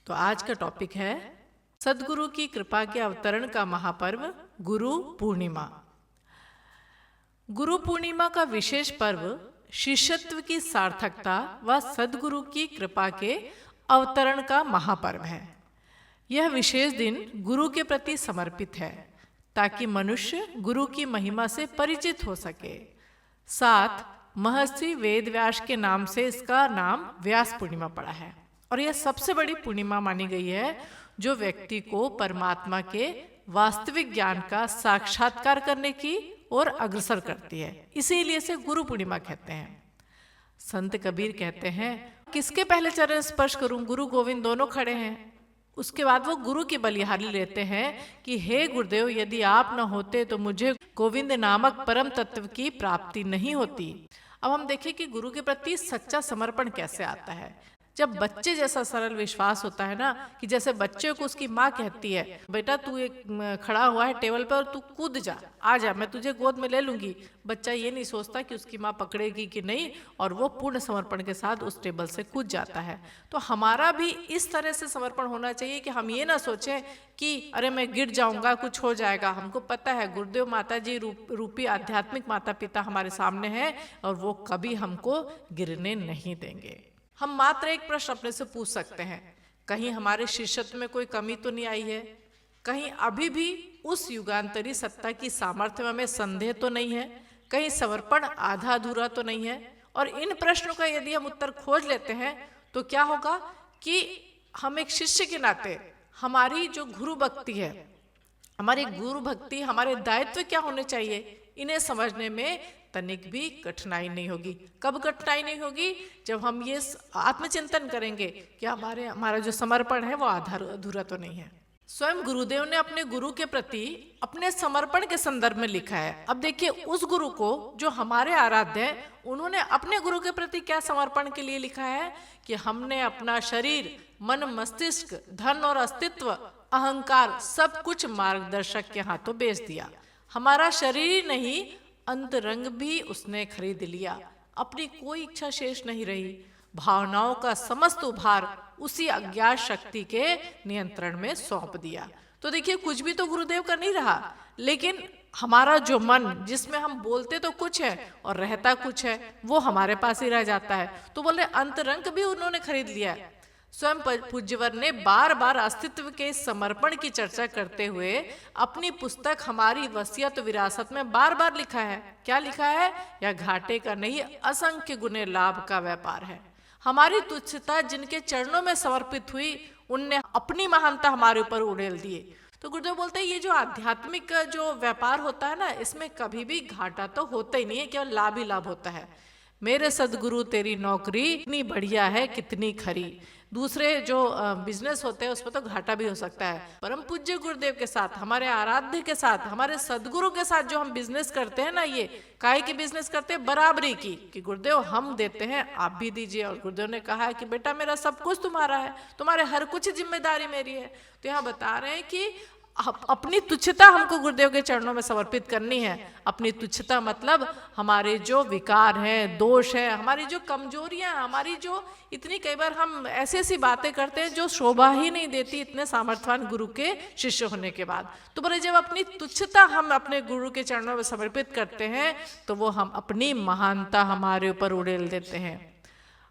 तो आज का टॉपिक है सद्गुरु की कृपा के अवतरण का महापर्व गुरु पूर्णिमा। गुरु पूर्णिमा का विशेष पर्व शिष्यत्व की सार्थकता व सद्गुरु की कृपा के अवतरण का महापर्व है। यह विशेष दिन गुरु के प्रति समर्पित है ताकि मनुष्य गुरु की महिमा से परिचित हो सके। साथ महर्षि वेदव्यास के नाम से इसका नाम व्यास पूर्णिमा पड़ा है और यह सबसे बड़ी पूर्णिमा मानी गई है जो व्यक्ति को परमात्मा के वास्तविक ज्ञान का साक्षात्कार करने की ओर अग्रसर करती है। इसीलिए इसे गुरु पूर्णिमा कहते हैं। संत कबीर कहते हैं, किसके पहले चरण स्पर्श करूं, गुरु गोविंद दोनों खड़े हैं। उसके बाद वो गुरु की बलिहारी लेते हैं कि हे गुरुदेव, यदि आप न होते तो मुझे गोविंद नामक परम तत्व की प्राप्ति नहीं होती। अब हम देखें कि गुरु के प्रति सच्चा समर्पण कैसे आता है। जब बच्चे जैसा सरल विश्वास होता है ना, कि जैसे बच्चे को उसकी माँ कहती है, बेटा तू एक खड़ा हुआ है टेबल पर और तू कूद जा, आ जा, मैं तुझे गोद में ले लूंगी। बच्चा ये नहीं सोचता कि उसकी माँ पकड़ेगी कि नहीं, और वो पूर्ण समर्पण के साथ उस टेबल से कूद जाता है। तो हमारा भी इस तरह से समर्पण होना चाहिए कि हम ये ना सोचें कि अरे मैं गिर जाऊंगा, कुछ हो जाएगा। हमको पता है गुरुदेव माता जी रूपी आध्यात्मिक माता पिता हमारे सामने हैं और वो कभी हमको गिरने नहीं देंगे। हम मात्र एक प्रश्न अपने से पूछ सकते हैं, कहीं हमारे शिष्यत्व में कोई कमी तो नहीं आई है? कहीं अभी भी उस युगांतरी सत्ता की सामर्थ्य में हमें संदेह तो नहीं है? कहीं समर्पण आधा अधूरा तो नहीं है? और इन प्रश्नों का यदि हम उत्तर खोज लेते हैं तो क्या होगा कि हम एक शिष्य के नाते हमारी जो गुरु भक्ति है, हमारी गुरु भक्ति, हमारे दायित्व क्या होने चाहिए, इन्हें समझने में तनिक भी कठिनाई नहीं होगी। कब कठिनाई नहीं होगी? जब हम ये आत्मचिंतन करेंगे कि हमारा जो समर्पण है वो आधा अधूरा तो नहीं है। स्वयं गुरुदेव ने अपने गुरु के प्रति अपने समर्पण के संदर्भ में लिखा है। अब देखिए, उस गुरु को जो हमारे आराध्य हैं, उन्होंने अपने गुरु के प्रति क्या समर्पण के लिए लिखा है कि हमने अपना शरीर, मन, मस्तिष्क, धन और अस्तित्व, अहंकार सब कुछ मार्गदर्शक के हाथों बेच दिया। हमारा शरीर ही नहीं, अंतरंग भी उसने खरीद लिया। अपनी कोई इच्छा शेष नहीं रही। भावनाओं का समस्त उभार उसी अज्ञात शक्ति के नियंत्रण में सौंप दिया। तो देखिए, कुछ भी तो गुरुदेव का नहीं रहा, लेकिन हमारा जो मन, जिसमें हम बोलते तो कुछ है और रहता कुछ है, वो हमारे पास ही रह जाता है। तो बोले अंतरंग भी उन्होंने खरीद लिया है। स्वयं पूज्यवर ने बार बार अस्तित्व के समर्पण की चर्चा करते हुए अपनी पुस्तक हमारी वसीयत विरासत में बार बार लिखा है। क्या लिखा है? यह घाटे का नहीं, असंख्य गुने लाभ का व्यापार है। हमारी तुच्छता जिनके चरणों में समर्पित हुई, उनने अपनी महानता हमारे ऊपर उड़ेल दिए। तो गुरुदेव बोलते हैं, ये जो आध्यात्मिक जो व्यापार होता है ना, इसमें कभी भी घाटा तो होता ही नहीं है, केवल लाभ ही लाभ होता है। मेरे सदगुरु तेरी नौकरी इतनी बढ़िया है, कितनी खरी। दूसरे जो बिजनेस होते हैं उसमें तो घाटा भी हो सकता है। परम पूज्य गुरुदेव के साथ, हमारे आराध्य के साथ, हमारे सदगुरु के साथ जो हम बिजनेस करते हैं ना, ये काहे की बिजनेस करते हैं? बराबरी की, कि गुरुदेव हम देते हैं, आप भी दीजिए। और गुरुदेव ने कहा है कि बेटा मेरा सब कुछ तुम्हारा है, तुम्हारे हर कुछ जिम्मेदारी मेरी है। तो यहाँ बता रहे हैं कि अपनी तुच्छता हमको गुरुदेव के चरणों में समर्पित करनी है। अपनी तुच्छता मतलब हमारे जो विकार हैं, दोष हैं, हमारी जो कमजोरियां, हमारी जो इतनी, कई बार हम ऐसी ऐसी बातें करते हैं जो शोभा ही नहीं देती इतने सामर्थ्यवान गुरु के शिष्य होने के बाद। तो बोले, जब अपनी तुच्छता हम अपने गुरु के चरणों में समर्पित करते हैं तो वो हम अपनी महानता हमारे ऊपर उड़ेल देते हैं।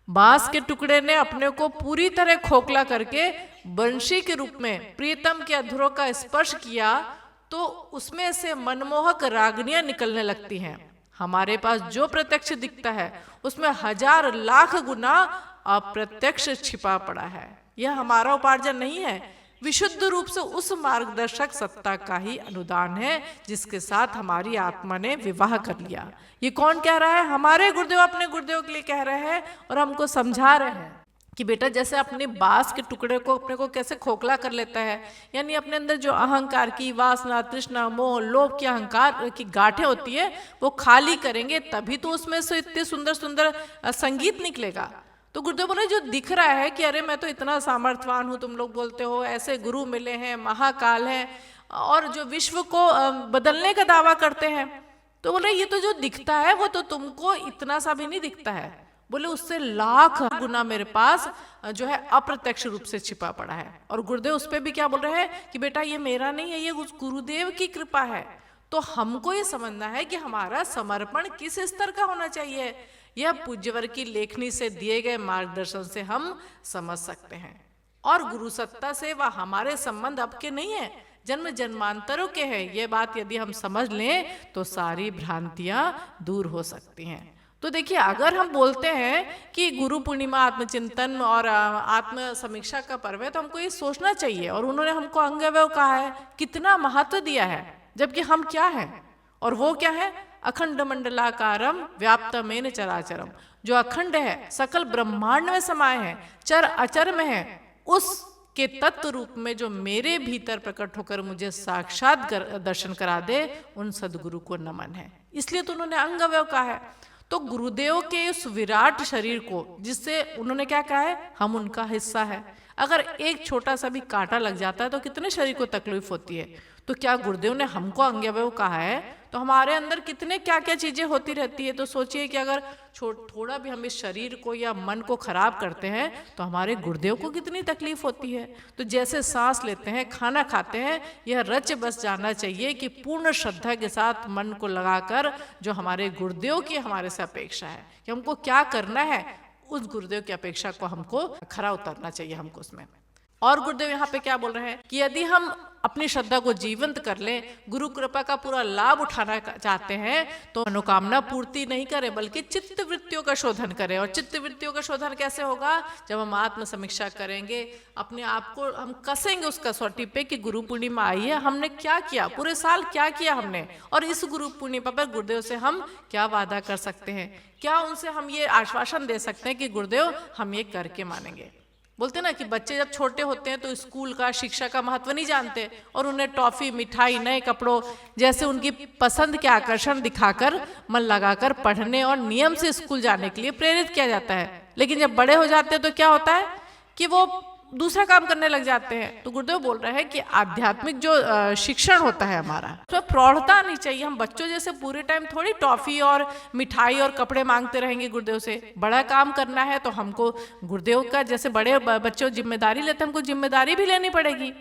बांस के टुकड़े ने अपने को पूरी तरह खोखला करके बंशी के रूप में प्रीतम के अधरों का स्पर्श किया तो उसमें से मनमोहक रागनियां निकलने लगती हैं। हमारे पास जो प्रत्यक्ष दिखता है उसमें हजार लाख गुना अप्रत्यक्ष छिपा पड़ा है। यह हमारा उपार्जन नहीं है, विशुद्ध रूप से उस मार्गदर्शक सत्ता का ही अनुदान है जिसके साथ हमारी आत्मा ने विवाह कर लिया। ये कौन कह रहा है? हमारे गुरुदेव अपने गुरुदेव के लिए कह रहे हैं और हमको समझा रहे हैं कि बेटा, जैसे अपने बांस के टुकड़े को अपने को कैसे खोखला कर लेता है, यानी अपने अंदर जो अहंकार की वासना, तृष्णा, मोह, लोभ की अहंकार की गांठें होती है वो खाली करेंगे, तभी तो उसमें से इतने सुंदर सुंदर संगीत निकलेगा। तो गुरुदेव बोले, जो दिख रहा है कि अरे मैं तो इतना सामर्थ्यवान हूँ, तुम लोग बोलते हो, ऐसे गुरु मिले हैं, महाकाल हैं, और जो विश्व को बदलने का दावा करते हैं, तो बोले ये तो जो दिखता है वो तो तुमको इतना सा भी नहीं दिखता है। बोले उससे लाख गुना मेरे पास जो है अप्रत्यक्ष रूप से छिपा पड़ा है। और गुरुदेव उस पर भी क्या बोल रहे हैं कि बेटा ये मेरा नहीं है, ये उस गुरुदेव की कृपा है। तो हमको ये समझना है कि हमारा समर्पण किस स्तर का होना चाहिए, यह पूज्यवर की लेखनी से दिए गए मार्गदर्शन से हम समझ सकते हैं। और गुरु सत्ता से वह हमारे संबंध अब के नहीं है, जन्म जन्मांतरों के हैं। ये बात यदि हम समझ लें तो सारी भ्रांतियां दूर हो सकती हैं। तो देखिए, अगर हम बोलते हैं कि गुरु पूर्णिमा आत्मचिंतन और आत्म समीक्षा का पर्व है, तो हमको ये सोचना चाहिए। और उन्होंने हमको अंगवय कहा है, कितना महत्व दिया है, जबकि हम क्या हैं, और वो क्या है, अखंड मंडलाकारम व्याप्तमेन चराचरम, जो अखंड है, सकल ब्रह्मांड में समाये है, चर अचर में है, उस के तत्व रूप में जो मेरे भीतर प्रकट होकर मुझे साक्षात दर्शन करा दे, उन सदगुरु को नमन है। इसलिए तो उन्होंने अंगवय कहा है। तो गुरुदेव के उस विराट शरीर को, जिससे उन्होंने क्या कहा है, हम उनका हिस्सा है। अगर एक छोटा सा भी कांटा लग जाता है तो कितने शरीर को तकलीफ होती है। तो क्या गुरुदेव ने हमको अंगवय कहा है तो हमारे अंदर कितने क्या क्या चीजें होती रहती है। तो सोचिए कि अगर थोड़ा भी हम इस शरीर को या मन को खराब करते हैं तो हमारे गुरुदेव को कितनी तकलीफ होती है। तो जैसे सांस लेते हैं, खाना खाते हैं, यह रच बस जाना चाहिए कि पूर्ण श्रद्धा के साथ मन को लगाकर जो हमारे गुरुदेव की हमारे से अपेक्षा है कि हमको क्या करना है, उस गुरुदेव की अपेक्षा को हमको खरा उतरना चाहिए हमको उसमें। और गुरुदेव यहाँ पे क्या बोल रहे हैं कि यदि हम अपनी श्रद्धा को जीवंत कर लें, गुरु कृपा का पूरा लाभ उठाना चाहते हैं, तो मनोकामना पूर्ति नहीं करें बल्कि चित्त वृत्तियों का शोधन करें। और चित्त वृत्तियों का शोधन कैसे होगा, जब हम आत्म समीक्षा करेंगे, अपने आप को हम कसेंगे उस कसौटी पे कि गुरु पूर्णिमा आई है, हमने क्या किया, पूरे साल क्या किया हमने, और इस गुरु पूर्णिमा पर गुरुदेव से हम क्या वादा कर सकते हैं, क्या उनसे हम ये आश्वासन दे सकते हैं कि गुरुदेव हम ये करके मानेंगे। बोलते ना कि बच्चे जब छोटे होते हैं तो स्कूल का, शिक्षा का महत्व नहीं जानते, और उन्हें टॉफी, मिठाई, नए कपड़ों जैसे उनकी पसंद के आकर्षण दिखाकर मन लगाकर पढ़ने और नियम से स्कूल जाने के लिए प्रेरित किया जाता है। लेकिन जब बड़े हो जाते हैं तो क्या होता है कि वो दूसरा काम करने लग जाते हैं। तो गुरुदेव बोल रहे हैं कि आध्यात्मिक जो शिक्षण होता है हमारा, तो प्रौढ़ता नहीं चाहिए। हम बच्चों जैसे पूरे टाइम थोड़ी टॉफी और मिठाई और कपड़े मांगते रहेंगे गुरुदेव से। बड़ा काम करना है तो हमको गुरुदेव का, जैसे बड़े बच्चों जिम्मेदारी लेते हैं, हमको जिम्मेदारी भी लेनी पड़ेगी।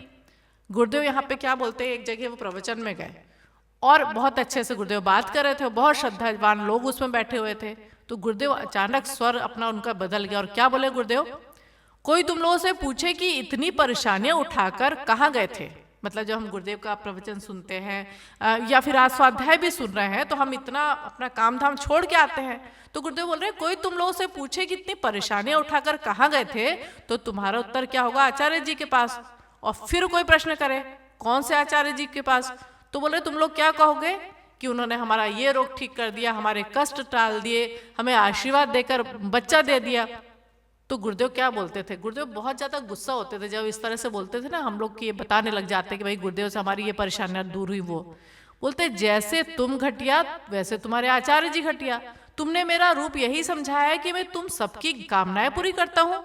गुरुदेव यहाँ पे क्या बोलते हैं, एक जगह वो प्रवचन में गए और बहुत अच्छे से गुरुदेव बात कर रहे थे, बहुत श्रद्धावान लोग उसमें बैठे हुए थे। तो गुरुदेव अचानक स्वर अपना उनका बदल गया और क्या बोले गुरुदेव, कोई तुम लोगों से पूछे कि इतनी परेशानियां उठाकर कहाँ गए थे। मतलब जब हम गुरुदेव का प्रवचन सुनते हैं या फिर आज स्वाध्याय भी सुन रहे हैं तो हम इतना अपना काम धाम छोड़ के आते हैं। तो गुरुदेव बोल रहे हैं कोई तुम लोगों से पूछे कि इतनी परेशानियां उठाकर कहाँ गए थे, तो तुम्हारा उत्तर क्या होगा, आचार्य जी के पास। और फिर कोई प्रश्न करे कौन से आचार्य जी के पास, तो बोल रहे तुम लोग क्या कहोगे कि उन्होंने हमारा ये रोग ठीक कर दिया, हमारे कष्ट टाल दिए, हमें आशीर्वाद देकर बच्चा दे दिया। तो गुरुदेव क्या बोलते थे, गुरुदेव बहुत ज्यादा गुस्सा होते थे जब इस तरह से बोलते थे ना। हम लोग ये बताने लग जाते कि भाई गुरुदेव से हमारी ये परेशानियां दूर हुई। वो बोलते जैसे तुम घटिया वैसे तुम्हारे आचार्य जी घटिया, तुमने मेरा रूप यही समझाया है कि मैं तुम सबकी कामनाएं पूरी करता हूँ,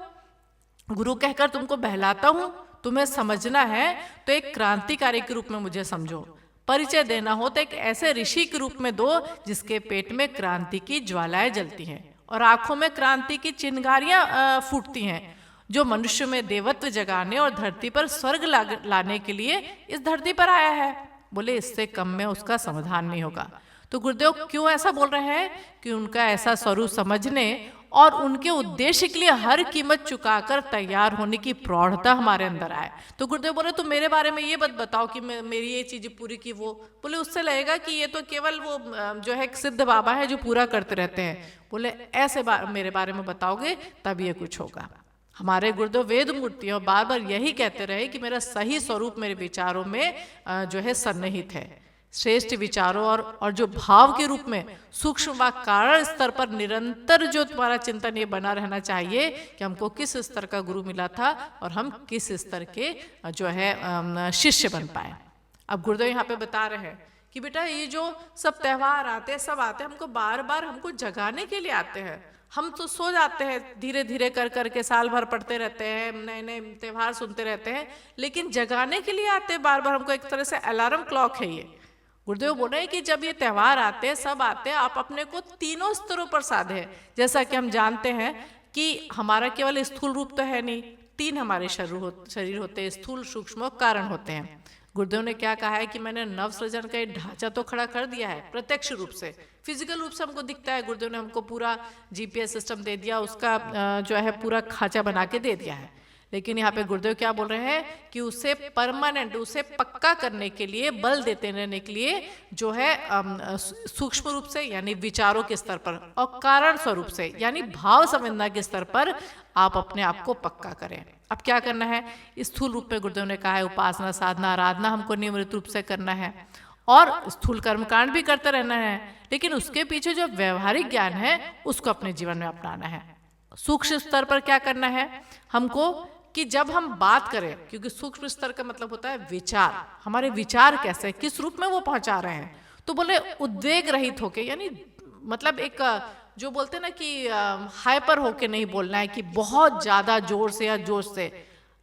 गुरु कहकर तुमको बहलाता हूँ। तुम्हें समझना है तो एक क्रांतिकारी के रूप में मुझे समझो, परिचय देना हो तो एक ऐसे ऋषि के रूप में दो जिसके पेट में क्रांति की ज्वालाएं जलती हैं और आंखों में क्रांति की चिंगारियां फूटती हैं, जो मनुष्य में देवत्व जगाने और धरती पर स्वर्ग लाने के लिए इस धरती पर आया है। बोले इससे कम में उसका समाधान नहीं होगा। तो गुरुदेव क्यों ऐसा बोल रहे हैं कि उनका ऐसा स्वरूप समझने और उनके उद्देश्य के लिए हर कीमत चुकाकर तैयार होने की प्रौढ़ता हमारे अंदर आए। तो गुरुदेव बोले तुम मेरे बारे में ये बताओ कि मेरी ये चीजें पूरी की। वो बोले उससे लगेगा कि ये तो केवल वो जो है सिद्ध बाबा है जो पूरा करते रहते हैं। बोले ऐसे मेरे बारे में बताओगे तब ये कुछ होगा। हमारे गुरुदेव वेद मूर्ति और बार बार यही कहते रहे कि मेरा सही स्वरूप मेरे विचारों में जो है सन्निहित है। श्रेष्ठ विचारों और जो भाव के रूप में सूक्ष्म व कारण स्तर पर निरंतर जो तुम्हारा चिंतन ये बना रहना चाहिए कि हमको किस स्तर का गुरु मिला था और हम किस स्तर के जो है शिष्य बन पाए। अब गुरुदेव यहाँ पे बता रहे हैं कि बेटा ये जो सब त्योहार आते हैं, सब आते हैं, हमको बार बार हमको जगाने के लिए आते हैं। हम तो सो जाते हैं धीरे धीरे कर करके, साल भर पढ़ते रहते हैं, नए नए त्योहार सुनते रहते हैं, लेकिन जगाने के लिए आते हैं बार बार। हमको एक तरह से अलार्म क्लॉक है ये। गुरुदेव बोल रहे हैं कि जब ये त्योहार आते हैं, सब आते हैं, आप अपने को तीनों स्तरों पर साधे। जैसा कि हम जानते हैं कि हमारा केवल स्थूल रूप तो है नहीं, तीन हमारे शरीर होते हैं, स्थूल, सूक्ष्म और कारण होते हैं। गुरुदेव ने क्या कहा है कि मैंने नव सृजन का एक ढांचा तो खड़ा कर दिया है प्रत्यक्ष रूप से, फिजिकल रूप से हमको दिखता है। गुरुदेव ने हमको पूरा जीपीएस सिस्टम दे दिया, उसका जो है पूरा खांचा बना के दे दिया है। लेकिन यहाँ पे गुरुदेव क्या बोल रहे हैं कि उसे परमानेंट, उसे पक्का करने के लिए, बल देते रहने के लिए जो है सूक्ष्म रूप से यानी विचारों के स्तर पर और कारण स्वरूप से यानी भाव संवेदना के स्तर पर आप अपने आप को पक्का करें। अब क्या करना है, स्थूल रूप में गुरुदेव ने कहा है उपासना, साधना, आराधना हमको नियमित रूप से करना है और स्थूल कर्मकांड भी करते रहना है, लेकिन उसके पीछे जो व्यवहारिक ज्ञान है उसको अपने जीवन में अपनाना है। सूक्ष्म स्तर पर क्या करना है हमको कि जब हम बात करें, क्योंकि सूक्ष्म स्तर का मतलब होता है विचार, हमारे विचार कैसे, किस रूप में वो पहुंचा रहे हैं, तो बोले उद्वेग रहित होके, यानी मतलब एक जो बोलते हैं ना कि हाइपर होके नहीं बोलना है कि बहुत ज्यादा जोर से या जोश से,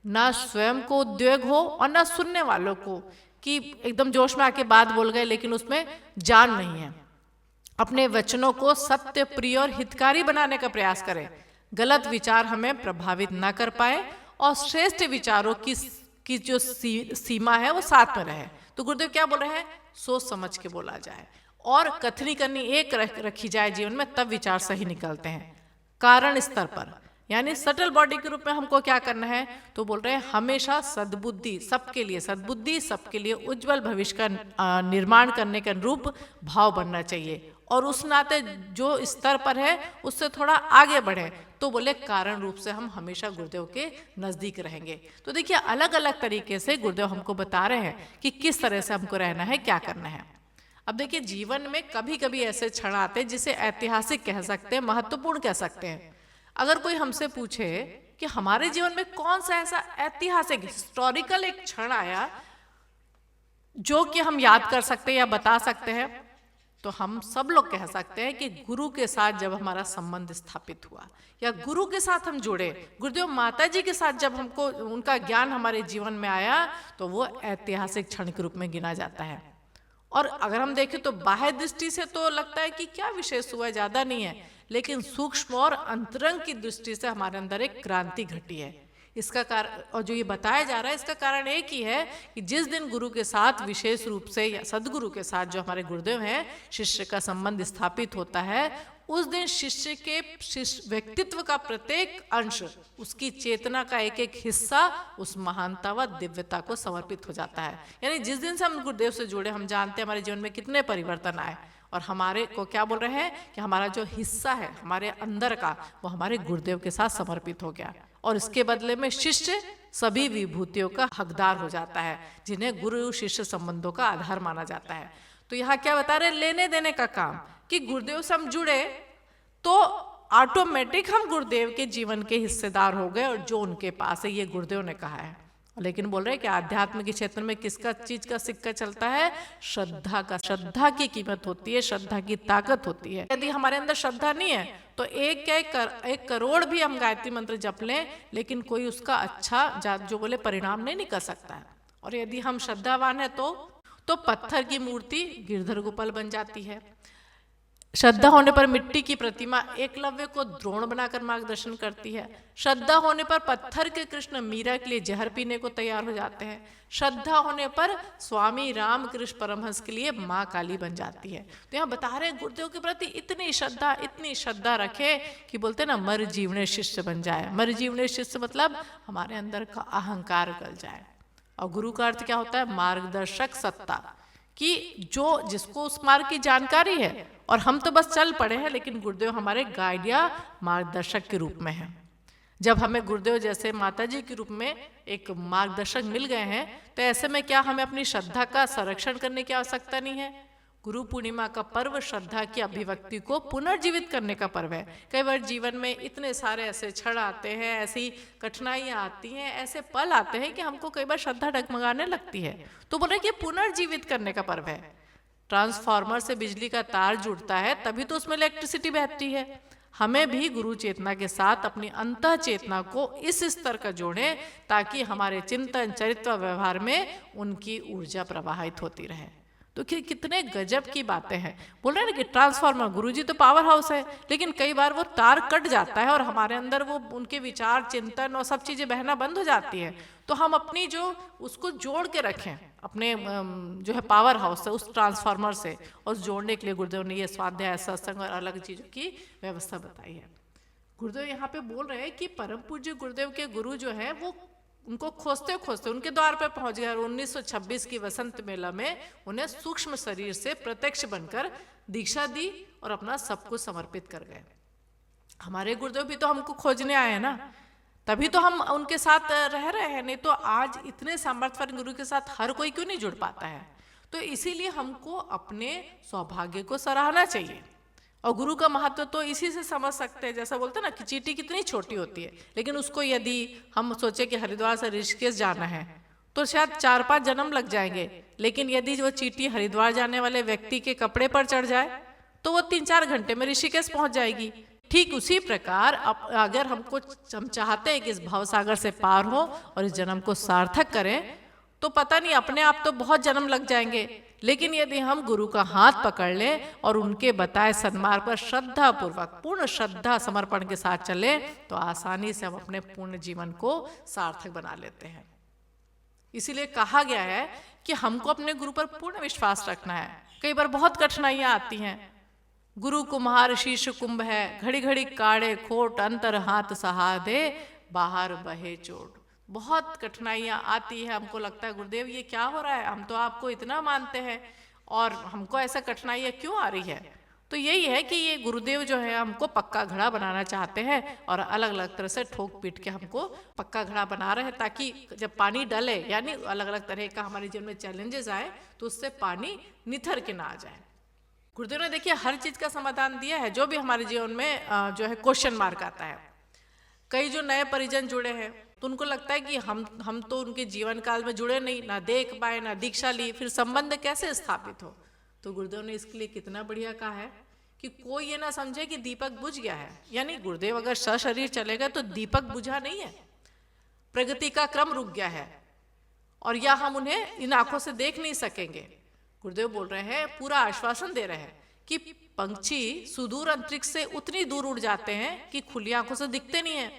ना स्वयं को उद्वेग हो और ना सुनने वालों को कि एकदम जोश में आके बात बोल गए लेकिन उसमें जान नहीं है। अपने वचनों को सत्य, प्रिय और हितकारी बनाने का प्रयास करें। गलत विचार हमें प्रभावित ना कर पाए और श्रेष्ठ विचारों की जो सीमा है वो साथ में रहे। तो गुरुदेव क्या बोल रहे हैं, सोच समझ के बोला जाए और कथनी करनी एक रखी जाए जीवन में, तब विचार सही निकलते हैं। कारण स्तर पर यानी सटल बॉडी के रूप में हमको क्या करना है, तो बोल रहे हैं हमेशा सद्बुद्धि, सबके लिए सद्बुद्धि, सबके लिए उज्जवल भविष्य का निर्माण करने के अनुरूप भाव बनना चाहिए और उस नाते जो स्तर पर है उससे थोड़ा आगे बढ़े। तो बोले कारण रूप से हम हमेशा गुरुदेव के नजदीक रहेंगे। तो देखिए अलग अलग तरीके से गुरुदेव हमको बता रहे हैं कि किस तरह से हमको रहना है, क्या करना है। अब देखिए जीवन में कभी कभी ऐसे क्षण आते हैं जिसे ऐतिहासिक कह सकते हैं, महत्वपूर्ण कह सकते हैं। अगर कोई हमसे पूछे कि हमारे जीवन में कौन सा ऐसा ऐतिहासिक हिस्टोरिकल एक क्षण आया जो कि हम याद कर सकते हैं या बता सकते हैं, तो हम सब लोग कह सकते हैं कि गुरु के साथ जब हमारा संबंध स्थापित हुआ या गुरु के साथ हम जुड़े, गुरुदेव माता जी के साथ जब हमको उनका ज्ञान हमारे जीवन में आया, तो वो ऐतिहासिक क्षण के रूप में गिना जाता है। और अगर हम देखें तो बाह्य दृष्टि से तो लगता है कि क्या विशेष हुआ, ज्यादा नहीं है, लेकिन सूक्ष्म और अंतरंग की दृष्टि से हमारे अंदर एक क्रांति घटी है। इसका कारण, और जो ये बताया जा रहा है इसका कारण एक ही है कि जिस दिन गुरु के साथ विशेष रूप से या सदगुरु के साथ जो हमारे गुरुदेव हैं, शिष्य का संबंध स्थापित होता है, उस दिन शिष्य के व्यक्तित्व का प्रत्येक अंश, उसकी चेतना का एक एक हिस्सा उस महानता व दिव्यता को समर्पित हो जाता है। यानी जिस दिन से हम गुरुदेव से जुड़े, हम जानते हैं हमारे जीवन में कितने परिवर्तन आए और हमारे को क्या बोल रहे हैं कि हमारा जो हिस्सा है हमारे अंदर का, वो हमारे गुरुदेव के साथ समर्पित हो गया और इसके बदले में शिष्य सभी विभूतियों का हकदार हो जाता है जिन्हें गुरु शिष्य संबंधों का आधार माना जाता है। तो यहाँ क्या बता रहे, लेने देने का काम, कि गुरुदेव से हम जुड़े तो ऑटोमेटिक हम गुरुदेव के जीवन के हिस्सेदार हो गए और जो उनके पास है, ये गुरुदेव ने कहा है। लेकिन बोल रहे हैं कि आध्यात्म के क्षेत्र में किसका चीज का सिक्का चलता है, श्रद्धा का। श्रद्धा की कीमत होती है, श्रद्धा की ताकत होती है। यदि हमारे अंदर श्रद्धा नहीं है तो एक करोड़ भी हम गायत्री मंत्र जप लें, लेकिन कोई उसका अच्छा जो बोले परिणाम नहीं निकल सकता है। और यदि हम श्रद्धावान है तो पत्थर की मूर्ति गिरधर गोपाल बन जाती है। श्रद्धा होने पर मिट्टी की प्रतिमा एकलव्य को द्रोण बनाकर मार्गदर्शन करती है। श्रद्धा होने पर पत्थर के कृष्ण मीरा के लिए जहर पीने को तैयार हो जाते हैं। श्रद्धा होने पर स्वामी रामकृष्ण परमहंस के लिए माँ काली बन जाती है। तो यहाँ बता रहे हैं गुरुदेव के प्रति इतनी श्रद्धा रखे कि बोलते ना, मर जीवने शिष्य बन जाए। मर जीवने शिष्य मतलब हमारे अंदर का अहंकार गल जाए। और गुरु का अर्थ क्या होता है, मार्गदर्शक सत्ता, कि जो जिसको उस मार्ग की जानकारी है और हम तो बस चल पड़े हैं, लेकिन गुरुदेव हमारे गाइड या मार्गदर्शक के रूप में है। जब हमें गुरुदेव जैसे माता जी के रूप में एक मार्गदर्शक मिल गए हैं, तो ऐसे में क्या हमें अपनी श्रद्धा का संरक्षण करने की आवश्यकता नहीं है। गुरु पूर्णिमा का पर्व श्रद्धा की अभिव्यक्ति को पुनर्जीवित करने का पर्व है। कई बार जीवन में इतने सारे ऐसे क्षण आते हैं, ऐसी कठिनाइयां आती हैं, ऐसे पल आते हैं कि हमको कई बार श्रद्धा डगमगाने लगती है। तो बोले कि पुनर्जीवित करने का पर्व है। ट्रांसफार्मर से बिजली का तार जुड़ता है तभी तो उसमें इलेक्ट्रिसिटी बहती है। हमें भी गुरु चेतना के साथ अपनी अंतः चेतना को इस स्तर का जोड़ें ताकि हमारे चिंतन, चरित्र, व्यवहार में उनकी ऊर्जा प्रवाहित होती रहे। तो कितने गजब की बातें हैं। बोल रहे हैं ना कि ट्रांसफार्मर, गुरुजी तो पावर हाउस है, लेकिन कई बार वो तार कट जाता है और हमारे अंदर वो उनके विचार, चिंतन और सब चीजें बहना बंद हो जाती है। तो हम अपनी जो उसको जोड़ के रखें अपने जो है पावर हाउस से, उस ट्रांसफार्मर से, और जोड़ने के लिए गुरुदेव ने ये स्वाध्याय, सत्संग और अलग चीजों की व्यवस्था बताई है। गुरुदेव यहाँ पे बोल रहे हैं कि परम पूज्य गुरुदेव के गुरु जो है वो उनको खोजते खोजते उनके द्वार पे पहुंच गए, और 1926 की वसंत मेला में उन्हें सूक्ष्म शरीर से प्रत्यक्ष बनकर दीक्षा दी और अपना सब कुछ समर्पित कर गए। हमारे गुरुदेव भी तो हमको खोजने आए हैं ना, तभी तो हम उनके साथ रह रहे हैं, नहीं तो आज इतने सामर्थ्यवान गुरु के साथ हर कोई क्यों नहीं जुड़ पाता है। तो इसीलिए हमको अपने सौभाग्य को सराहना चाहिए, और गुरु का महत्व तो इसी से समझ सकते हैं। जैसा बोलते हैं ना कि चींटी कितनी छोटी होती है, लेकिन उसको यदि हम सोचे कि हरिद्वार से ऋषिकेश जाना है तो शायद 4-5 जन्म लग जाएंगे, लेकिन यदि वो चींटी हरिद्वार जाने वाले व्यक्ति के कपड़े पर चढ़ जाए तो वो 3-4 घंटे में ऋषिकेश पहुंच जाएगी। ठीक उसी प्रकार अगर हम चाहते हैं कि इस भवसागर से पार हो और इस जन्म को सार्थक करें, तो पता नहीं अपने आप तो बहुत जन्म लग जाएंगे, लेकिन यदि हम गुरु का हाथ पकड़ लें और उनके बताए सन्मार्ग पर श्रद्धा पूर्वक, पूर्ण श्रद्धा समर्पण के साथ चले, तो आसानी से हम अपने पूर्ण जीवन को सार्थक बना लेते हैं। इसीलिए कहा गया है कि हमको अपने गुरु पर पूर्ण विश्वास रखना है। कई बार बहुत कठिनाइयां आती हैं, गुरु कुम्हार शीश कुंभ है, घड़ी घड़ी काढ़े खोट, अंतर हाथ सहा दे, बाहर बहे चोट। बहुत कठिनाइयां आती है, हमको लगता है गुरुदेव ये क्या हो रहा है, हम तो आपको इतना मानते हैं और हमको ऐसा कठिनाइयां क्यों आ रही है। तो यही है कि ये गुरुदेव जो है हमको पक्का घड़ा बनाना चाहते हैं और अलग अलग तरह से ठोक पीट के हमको पक्का घड़ा बना रहे हैं, ताकि जब पानी डले, यानी अलग अलग तरह का हमारे जीवन में चैलेंजेस आए, तो उससे पानी निथर के ना आ जाए। गुरुदेव ने देखिए हर चीज का समाधान दिया है, जो भी हमारे जीवन में जो है क्वेश्चन मार्क आता है। कई जो नए परिजन जुड़े हैं तो उनको लगता है कि हम तो उनके जीवन काल में जुड़े नहीं, ना देख पाए, ना दीक्षा ली, फिर संबंध कैसे स्थापित हो। तो गुरुदेव ने इसके लिए कितना बढ़िया कहा है कि कोई ये ना समझे कि दीपक बुझ गया है, यानी गुरुदेव अगर सशरीर चलेगा तो दीपक बुझा नहीं है, प्रगति का क्रम रुक गया है और या हम उन्हें इन आंखों से देख नहीं सकेंगे। गुरुदेव बोल रहे हैं, पूरा आश्वासन दे रहे हैं कि पंछी सुदूर अंतरिक्ष से उतनी दूर उड़ जाते हैं कि खुली आंखों से दिखते नहीं है,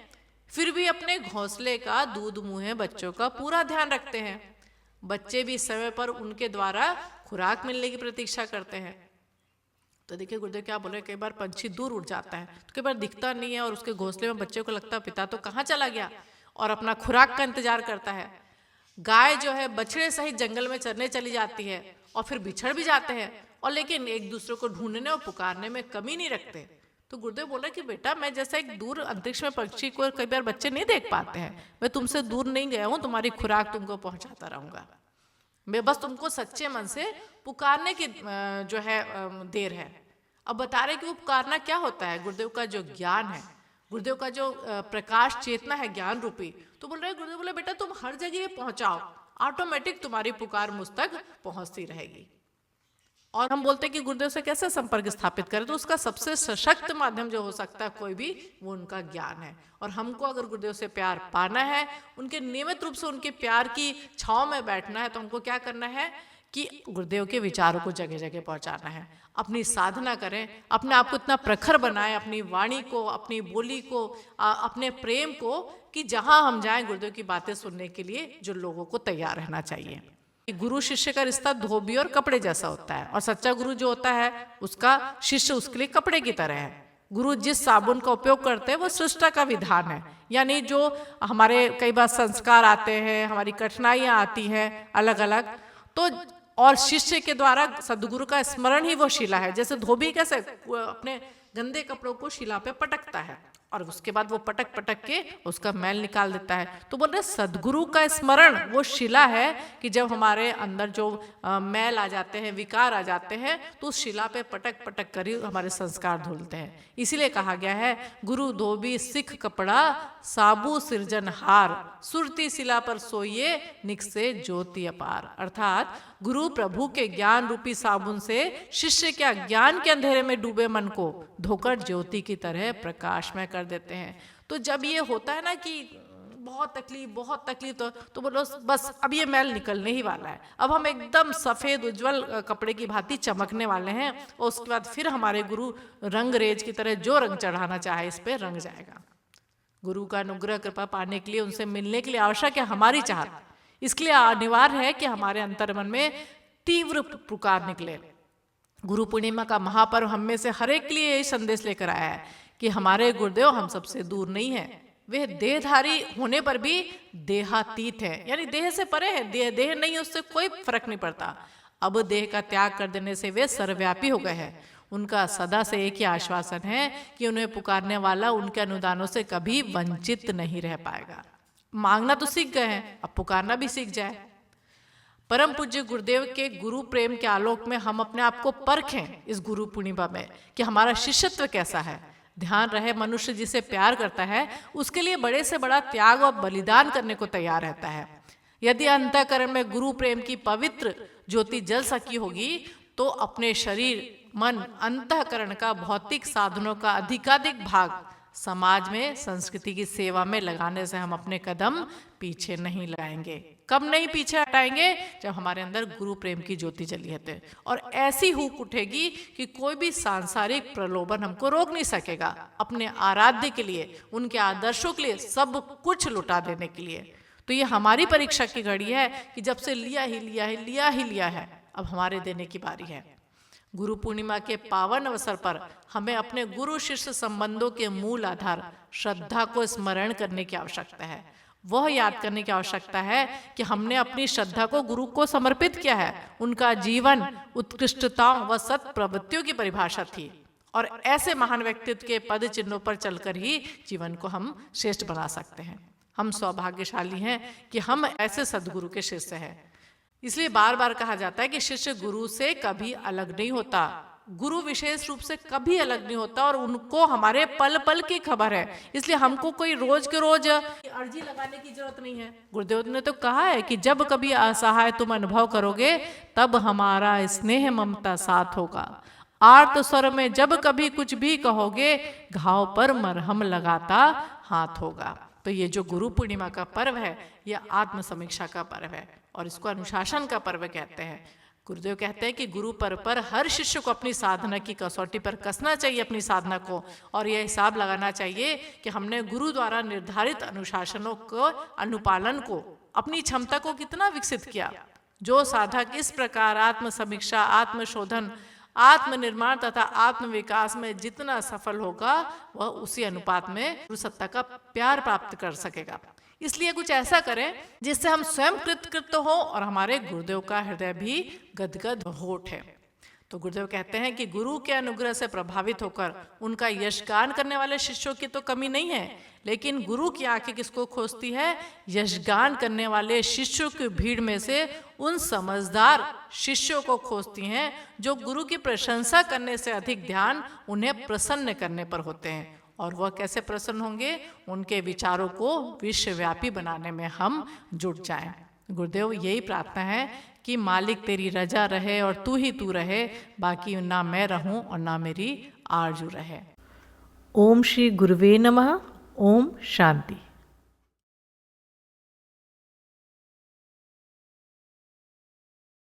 फिर भी अपने घोंसले का, दूध मुँहे बच्चों का पूरा ध्यान रखते हैं। बच्चे भी समय पर उनके द्वारा खुराक मिलने की प्रतीक्षा करते हैं। तो देखिए गुरुदेव क्या बोल रहे हैं, कई बार पंछी दूर उड़ जाता है तो कई बार दिखता नहीं है और उसके घोंसले में बच्चे को लगता है पिता तो कहाँ चला गया, और अपना खुराक का इंतजार करता है। गाय जो है बछड़े सहित जंगल में चरने चली जाती है और फिर बिछड़ भी जाते हैं, और लेकिन एक दूसरे को ढूंढने और पुकारने में कमी नहीं रखते। तो गुरुदेव बोला कि बेटा मैं जैसा एक दूर अंतरिक्ष में पक्षी को कई बार बच्चे नहीं देख पाते हैं, मैं तुमसे दूर नहीं गया हूँ, तुम्हारी खुराक तुमको पहुंचाता रहूंगा। मैं बस तुमको सच्चे मन से पुकारने की जो है देर है। अब बता रहे कि वो पुकारना क्या होता है, गुरुदेव का जो ज्ञान है, गुरुदेव का जो प्रकाश चेतना है ज्ञान रूपी। तो बोल रहे गुरुदेव बोले बेटा तुम हर जगह पहुंचाओ, ऑटोमेटिक तुम्हारी पुकार मुझ तक पहुंचती रहेगी। और हम बोलते हैं कि गुरुदेव से कैसे संपर्क स्थापित करें, तो उसका सबसे सशक्त माध्यम जो हो सकता है कोई भी, वो उनका ज्ञान है। और हमको अगर गुरुदेव से प्यार पाना है, उनके नियमित रूप से उनके प्यार की छांव में बैठना है, तो हमको क्या करना है कि गुरुदेव के विचारों को जगह जगह पहुंचाना है। अपनी साधना करें, अपने आप को इतना प्रखर बनाएं, अपनी वाणी को, अपनी बोली को, अपने प्रेम को, कि जहां हम जाएं गुरुदेव की बातें सुनने के लिए जो लोगों को तैयार रहना चाहिए। गुरु शिष्य का रिश्ता धोबी और कपड़े जैसा होता है, और सच्चा गुरु जो होता है उसका शिष्य उसके लिए कपड़े की तरह है। गुरु जिस साबुन का उपयोग करते हैं वो सृष्टा का विधान है, यानी जो हमारे कई बार संस्कार आते हैं, हमारी कठिनाइयां आती हैं अलग अलग, तो और शिष्य के द्वारा सदगुरु का स्मरण ही वो शिला है। जैसे धोबी कैसे अपने गंदे कपड़ों को शिला पे पटकता है और उसके बाद वो पटक पटक के उसका मैल निकाल देता है, तो बोल रहे सदगुरु का स्मरण वो शिला है कि जब हमारे अंदर जो मैल आ जाते हैं, विकार आ जाते हैं, तो उस शिला पे पटक पटक कर ही हमारे संस्कार धुलते हैं। इसीलिए कहा गया है, गुरु धोबी सिख कपड़ा, साबु सिरजनहार, सुरती शिला पर सोइए, निकसे ज्योति अपार। अर्थात गुरु प्रभु के ज्ञान रूपी साबुन से शिष्य के ज्ञान के अंधेरे में डूबे मन को धोकर ज्योति की तरह प्रकाशमय कर देते हैं। तो जब ये होता है ना कि बहुत तकलीफ, तो बोलो बस अब ये मैल निकलने ही वाला है, अब हम एकदम सफ़ेद उज्जवल कपड़े की भांति चमकने वाले हैं, और उसके बाद फिर हमारे गुरु रंग रेज की तरह जो रंग चढ़ाना चाहे इस पे रंग जाएगा। गुरु का अनुग्रह कृपा पाने के लिए, उनसे मिलने के लिए आवश्यक है हमारी चाहत। इसके लिए अनिवार्य है कि हमारे अंतर्मन में तीव्र पुकार निकले। गुरु पूर्णिमा का महापर्व हम में से हर एक के लिए यही संदेश लेकर आया है कि हमारे गुरुदेव हम सबसे दूर नहीं है, वे देहधारी होने पर भी देहातीत है, यानी देह से परे है, देह नहीं है उससे कोई फर्क नहीं पड़ता। अब देह का त्याग कर देने से वे सर्वव्यापी हो गए हैं। उनका सदा से एक ही आश्वासन है कि उन्हें पुकारने वाला उनके अनुदानों से कभी वंचित नहीं रह पाएगा। मांगना तो सीख गए हैं, अब पुकारना भी सीख जाए। परम पूज्य गुरुदेव के गुरु प्रेम के आलोक में हम अपने आप को परखें इस गुरु पूर्णिमा में कि हमारा शिष्यत्व कैसा है। ध्यान रहे, मनुष्य जिसे प्यार करता है उसके लिए बड़े से बड़ा त्याग और बलिदान करने को तैयार रहता है। यदि अंतःकरण में गुरु प्रेम की पवित्र ज्योति जल सकी होगी तो अपने शरीर, मन, अंतःकरण का भौतिक साधनों का अधिकाधिक भाग समाज में, संस्कृति की सेवा में लगाने से हम अपने कदम पीछे नहीं लगाएंगे। कब नहीं पीछे हटाएंगे? जब हमारे अंदर गुरु प्रेम की ज्योति जली है, और ऐसी हूक उठेगी कि कोई भी सांसारिक प्रलोभन हमको रोक नहीं सकेगा। अपने आराध्य के लिए, उनके आदर्शों के लिए सब कुछ लुटा देने के लिए। तो ये हमारी परीक्षा की घड़ी है कि जब से लिया ही है, अब हमारे देने की बारी है। गुरु पूर्णिमा के पावन अवसर पर हमें अपने गुरु शिष्य संबंधों के मूल आधार श्रद्धा को स्मरण करने की आवश्यकता है। वह याद करने की आवश्यकता है कि हमने अपनी श्रद्धा को गुरु को समर्पित किया है। उनका जीवन उत्कृष्टताओं व सत प्रवृत्तियों की परिभाषा थी, और ऐसे महान व्यक्तित्व के पद चिन्हों पर चलकर ही जीवन को हम श्रेष्ठ बना सकते हैं। हम सौभाग्यशाली हैं कि हम ऐसे सदगुरु के शिष्य हैं। इसलिए बार बार कहा जाता है कि शिष्य गुरु से कभी अलग नहीं होता। गुरु विशेष रूप से कभी अलग नहीं होता, और उनको हमारे पल पल की खबर है। इसलिए हमको कोई रोज के रोज अर्जी लगाने की जरूरत नहीं है। गुरुदेव ने तो कहा है कि जब कभी असहाय तुम अनुभव करोगे तब हमारा स्नेह ममता साथ होगा। आर्त स्वर में जब कभी कुछ भी कहोगे, घाव पर मरहम लगाता हाथ होगा। तो ये जो गुरु पूर्णिमा का पर्व है, यह आत्म समीक्षा का पर्व है, और इसको अनुशासन का पर्व कहते हैं। गुरुदेव कहते हैं कि गुरु पर्व पर हर शिष्य को अपनी साधना की कसौटी पर कसना चाहिए अपनी साधना को, और यह हिसाब लगाना चाहिए कि हमने गुरु द्वारा निर्धारित अनुशासनों को, अनुपालन को, अपनी क्षमता को कितना विकसित किया। जो साधक इस प्रकार आत्म समीक्षा, आत्मशोधन, आत्मनिर्माण तथा आत्म विकास में जितना सफल होगा, वह उसी अनुपात में गुरु सत्ता का प्यार प्राप्त कर सकेगा। इसलिए कुछ ऐसा करें जिससे हम स्वयं कृतकृत हो और हमारे गुरुदेव का हृदय भी गदगद हो उठे। तो गुरुदेव कहते हैं कि गुरु के अनुग्रह से प्रभावित होकर उनका यशगान करने वाले शिष्यों की तो कमी नहीं है, लेकिन गुरु की आंखें किसको खोजती है? यशगान करने वाले शिष्यों की भीड़ में से उन समझदार शिष्यों को खोजती हैं जो गुरु की प्रशंसा करने से अधिक ध्यान उन्हें प्रसन्न करने पर होते हैं। और वह कैसे प्रसन्न होंगे? उनके विचारों को विश्वव्यापी बनाने में हम जुट जाएं। गुरुदेव यही प्रार्थना है कि मालिक तेरी रजा रहे और तू ही तू रहे, बाकी ना मैं रहूं और ना मेरी आरजू रहे। ओम श्री गुरुवे नमः। ओम शांति।